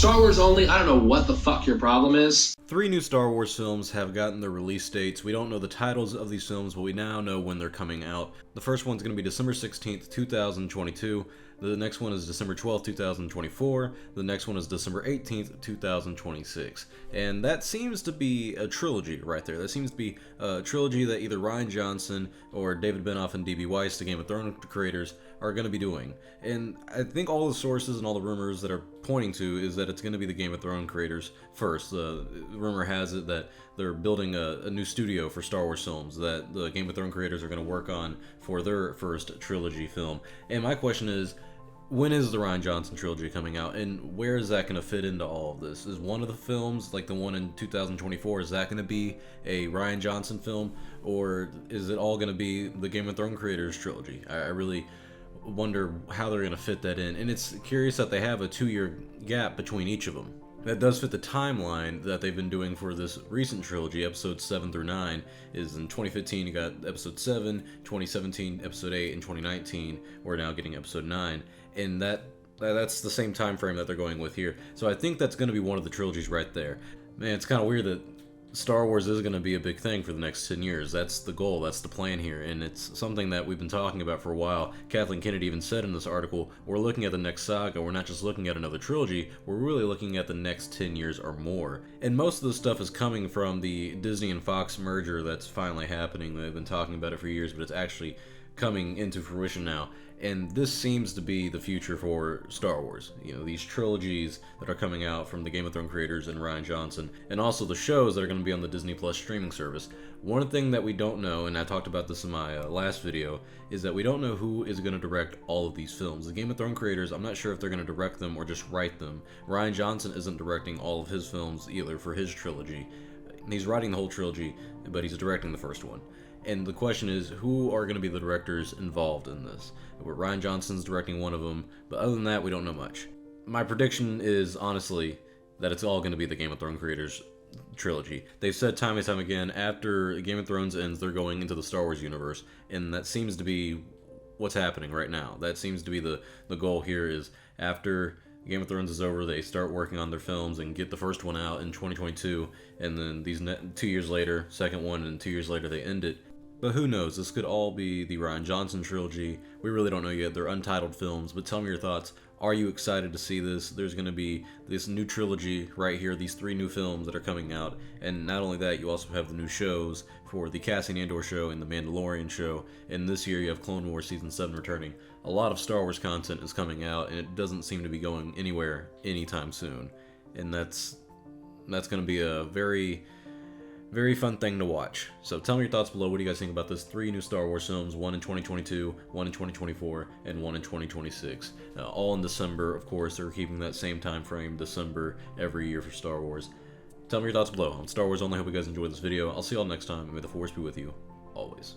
Star Wars only, I don't know what the fuck your problem is. 3 new Star Wars films have gotten their release dates. We don't know the titles of these films, but we now know when they're coming out. The first one's going to be December 16th, 2022. The next one is December 12th, 2024. The next one is December 18th, 2026. And that seems to be a trilogy right there. That seems to be a trilogy that either Rian Johnson or David Benioff and D.B. Weiss, the Game of Thrones creators, are going to be doing. And I think all the sources and all the rumors that are pointing to is that it's going to be the Game of Thrones creators first. The rumor has it that they're building a new studio for Star Wars films that the Game of Thrones creators are going to work on for their first trilogy film. And my question is, when is the Rian Johnson trilogy coming out, and where is that going to fit into all of this? Is one of the films, like the one in 2024, is that going to be a Rian Johnson film, or is it all going to be the Game of Thrones creators trilogy? I really wonder how they're going to fit that in, and it's curious that they have a 2-year gap between each of them. That does fit the timeline that they've been doing for this recent trilogy. Episodes 7 through 9 is in 2015 you got episode 7, 2017 episode 8, and 2019 we're now getting episode 9, and that's the same time frame that they're going with here. So I think that's going to be one of the trilogies right there. Man, it's kind of weird that Star Wars is going to be a big thing for the next 10 years. That's the goal, that's the plan here, and it's something that we've been talking about for a while. Kathleen Kennedy even said in this article, we're looking at the next saga, we're not just looking at another trilogy, we're really looking at the next 10 years or more. And most of the stuff is coming from the Disney and Fox merger that's finally happening. They've been talking about it for years, but it's actually coming into fruition now. And this seems to be the future for Star Wars. You know, these trilogies that are coming out from the Game of Thrones creators and Rian Johnson, and also the shows that are going to be on the Disney Plus streaming service. One thing that we don't know, and I talked about this in my last video, is that we don't know who is going to direct all of these films. The Game of Thrones creators, I'm not sure if they're going to direct them or just write them. Rian Johnson isn't directing all of his films either for his trilogy. He's writing the whole trilogy, but he's directing the first one. And the question is, who are going to be the directors involved in this? Rian Johnson's directing one of them, but other than that, we don't know much. My prediction is, honestly, that it's all going to be the Game of Thrones creators trilogy. They've said time and time again, after Game of Thrones ends, they're going into the Star Wars universe, and that seems to be what's happening right now. That seems to be the goal here, is after Game of Thrones is over, they start working on their films and get the first one out in 2022, and then 2 years later, second one, and 2 years later they end it. But who knows, this could all be the Rian Johnson trilogy. We really don't know yet. They're untitled films, but tell me your thoughts. Are you excited to see this? There's going to be this new trilogy right here, these 3 new films that are coming out. And not only that, you also have the new shows for the Cassian Andor show and the Mandalorian show. And this year you have Clone Wars Season 7 returning. A lot of Star Wars content is coming out, and it doesn't seem to be going anywhere anytime soon. And that's going to be a very fun thing to watch. So tell me your thoughts below. What do you guys think about this? 3 new Star Wars films, one in 2022, one in 2024, and one in 2026. All in December, of course. They're keeping that same time frame, December, every year for Star Wars. Tell me your thoughts below. On Star Wars Only, I hope you guys enjoyed this video. I'll see y'all next time, and may the Force be with you, always.